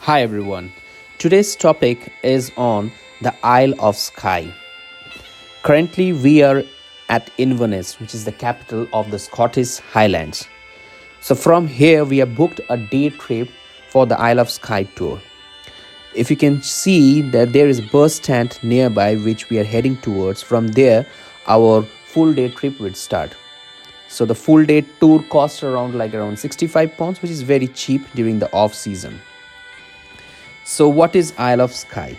Hi everyone. Today's topic is on the Isle of Skye. Currently, we are at Inverness, which is the capital of the Scottish Highlands. So, from here, we have booked a day trip for the Isle of Skye tour. If you can see that there is a bus stand nearby, which we are heading towards, from there, our full day trip would start. So, the full day tour costs around 65 pounds, which is very cheap during the off season. So, what is Isle of Skye?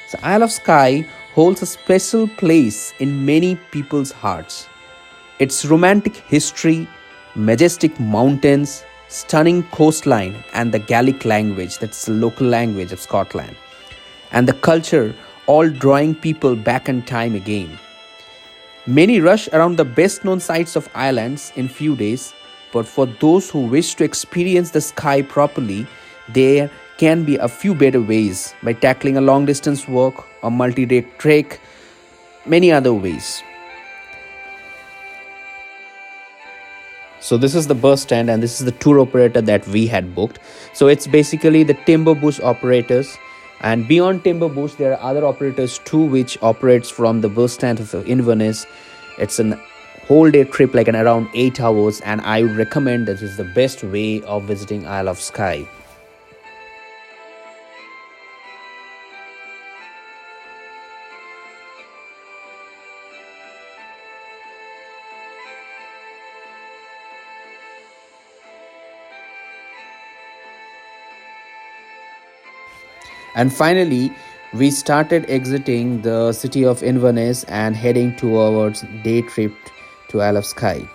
So, Isle of Skye holds a special place in many people's hearts. Its romantic history, majestic mountains, stunning coastline, and the Gaelic language, that's the local language of Scotland, and the culture, all drawing people back in time again. Many rush around the best known sites of Islands in few days, but for those who wish to experience the sky properly, there can be a few better ways by tackling a long distance walk or multi day trek, many other ways. So this is the bus stand and this is the tour operator that we had booked. So it's basically the timber bush operators, and beyond timber bush there are other operators too which operates from the bus stand of Inverness. It's an whole day trip like an around 8 hours, and I would recommend that is the best way of visiting Isle of Skye. And finally, we started exiting the city of Inverness and heading towards day trip to Isle of Skye.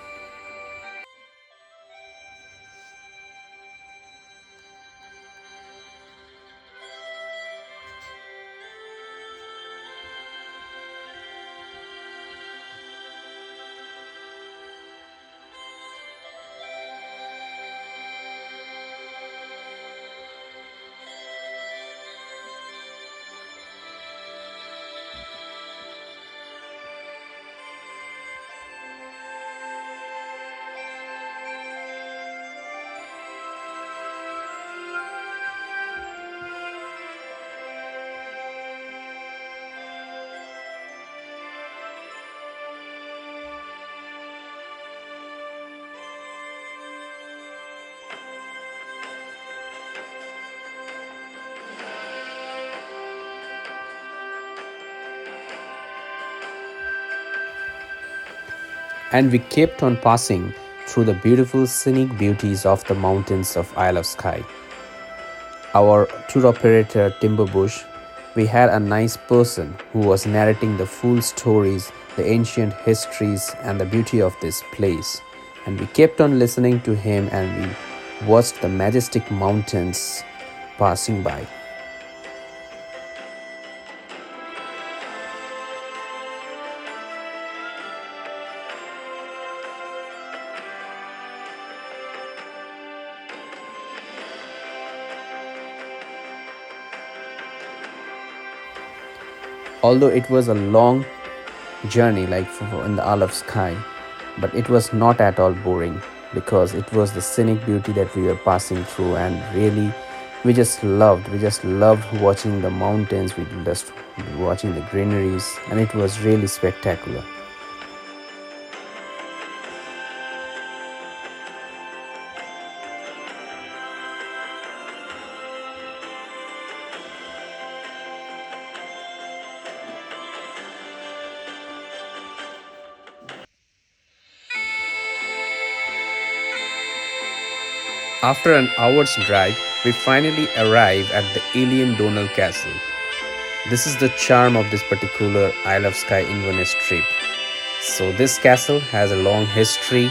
And we kept on passing through the beautiful scenic beauties of the mountains of Isle of Skye. Our tour operator Timberbush, we had a nice person who was narrating the full stories, the ancient histories, and the beauty of this place. And we kept on listening to him and we watched the majestic mountains passing by. Although it was a long journey in the Isle of Skye, but it was not at all boring because it was the scenic beauty that we were passing through, and really we just loved watching the mountains, we just watching the greeneries, and it was really spectacular. After an hour's drive, we finally arrive at the Eilean Donan Castle. This is the charm of this particular Isle of Skye Inverness trip. So this castle has a long history,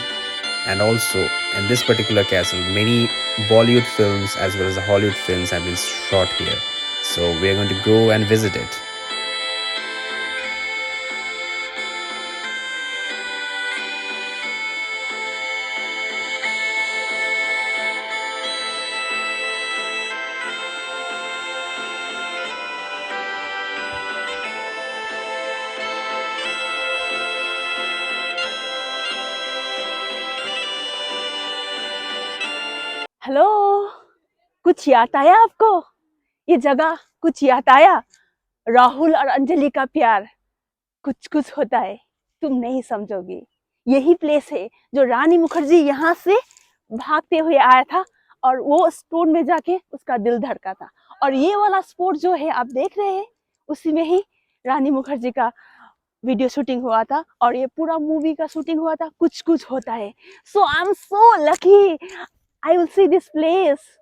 and also in this particular castle many Bollywood films as well as the Hollywood films have been shot here. So we are going to go and visit it. Hello, कुछ याद आया आपको? ये जगह कुछ याद आया? राहुल और अंजलि का प्यार कुछ कुछ होता है, तुम नहीं समझोगे। यही प्लेस है जो रानी मुखर्जी यहाँ से भागते हुए आया था और वो स्टोन में जाके उसका दिल धड़का था। और ये वाला स्पॉट जो है आप देख रहे हैं, उसी में ही रानी मुखर्जी का वीडियो शूटिंग हुआ था और ये पूरा मूवी का शूटिंग हुआ था। कुछ कुछ होता है। So I am so lucky, I will see this place.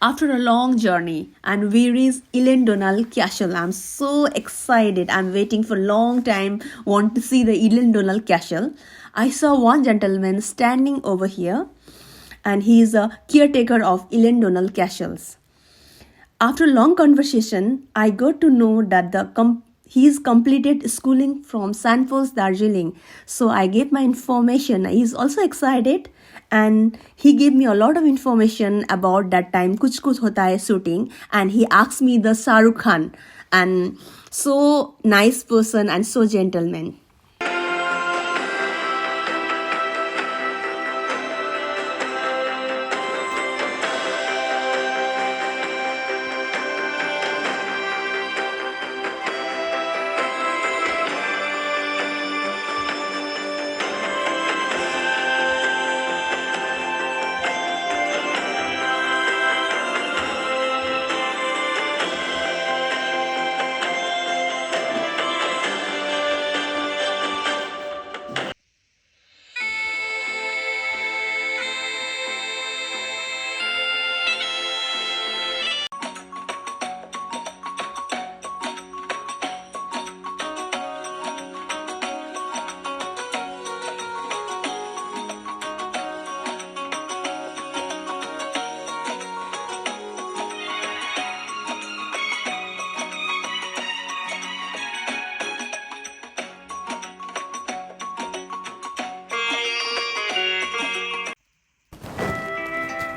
After a long journey and we reached Eilean Donan Castle. I'm so excited. I'm waiting for a long time. Want to see the Eilean Donan Castle. I saw one gentleman standing over here, and he is a caretaker of Eilean Donan Castles. After a long conversation, I got to know that he's completed schooling from Sanfors, Darjeeling. So I gave my information. He's also excited, and he gave me a lot of information about that time Kuch Kuch Hota Hai shooting, and he asked me the Shah Rukh Khan, and so nice person and so gentleman.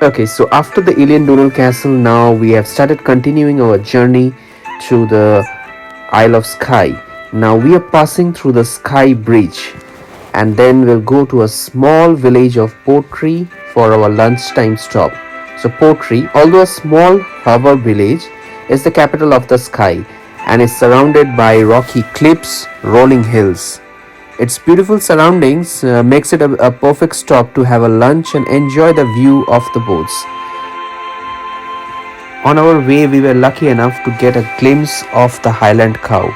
Okay, so after the Eilean Donan Castle, now we have started continuing our journey through the Isle of Skye. Now we are passing through the Skye Bridge, and then we'll go to a small village of Portree for our lunchtime stop. So Portree, although a small harbour village, is the capital of the Skye and is surrounded by rocky cliffs, rolling hills. Its beautiful surroundings makes it a perfect stop to have a lunch and enjoy the view of the boats. On our way, we were lucky enough to get a glimpse of the Highland cow.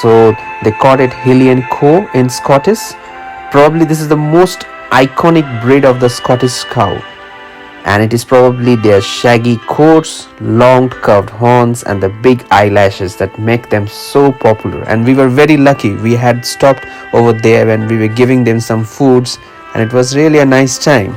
So they called it Highlands cow in Scottish. Probably this is the most iconic breed of the Scottish cow, and it is probably their shaggy coats, long curved horns, and the big eyelashes that make them so popular. And we were very lucky. We had stopped over there and we were giving them some foods, and it was really a nice time.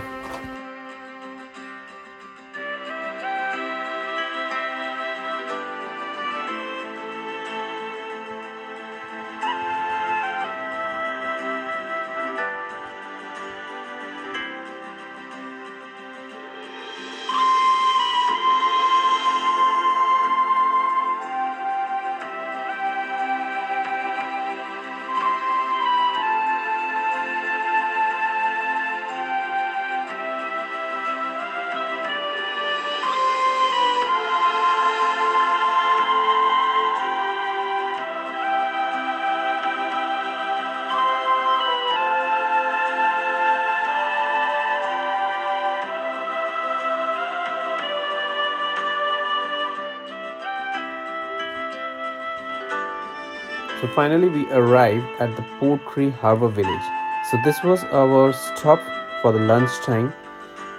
So finally, we arrived at the Portree Harbour village. So this was our stop for the lunchtime.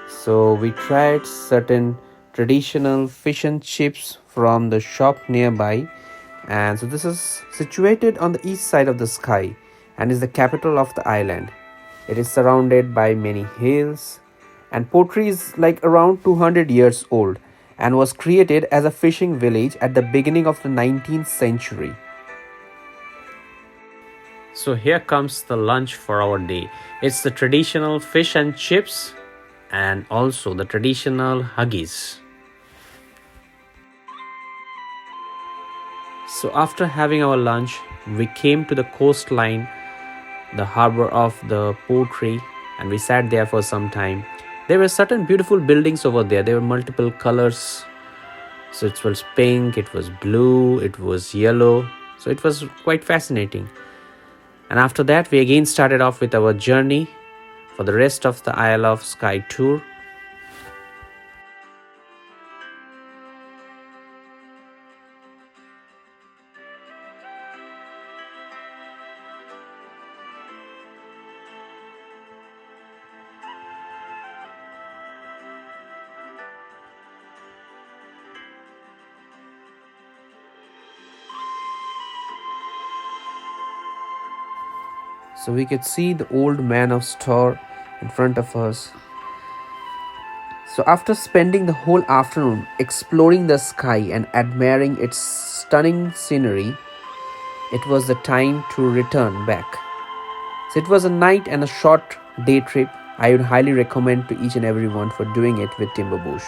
So we tried certain traditional fish and chips from the shop nearby. And so this is situated on the east side of the Skye and is the capital of the island. It is surrounded by many hills, and Portree is like around 200 years old and was created as a fishing village at the beginning of the 19th century. So here comes the lunch for our day. It's the traditional fish and chips and also the traditional haggis. So after having our lunch, we came to the coastline, the harbor of the Portree, and we sat there for some time. There were certain beautiful buildings over there. There were multiple colors. So it was pink, it was blue, it was yellow. So it was quite fascinating. And after that, we again started off with our journey for the rest of the Isle of Skye tour. So we could see the old man of store in front of us. So after spending the whole afternoon exploring the Skye and admiring its stunning scenery, it was the time to return back. So it was a night and a short day trip. I would highly recommend to each and everyone for doing it with Timber Bush.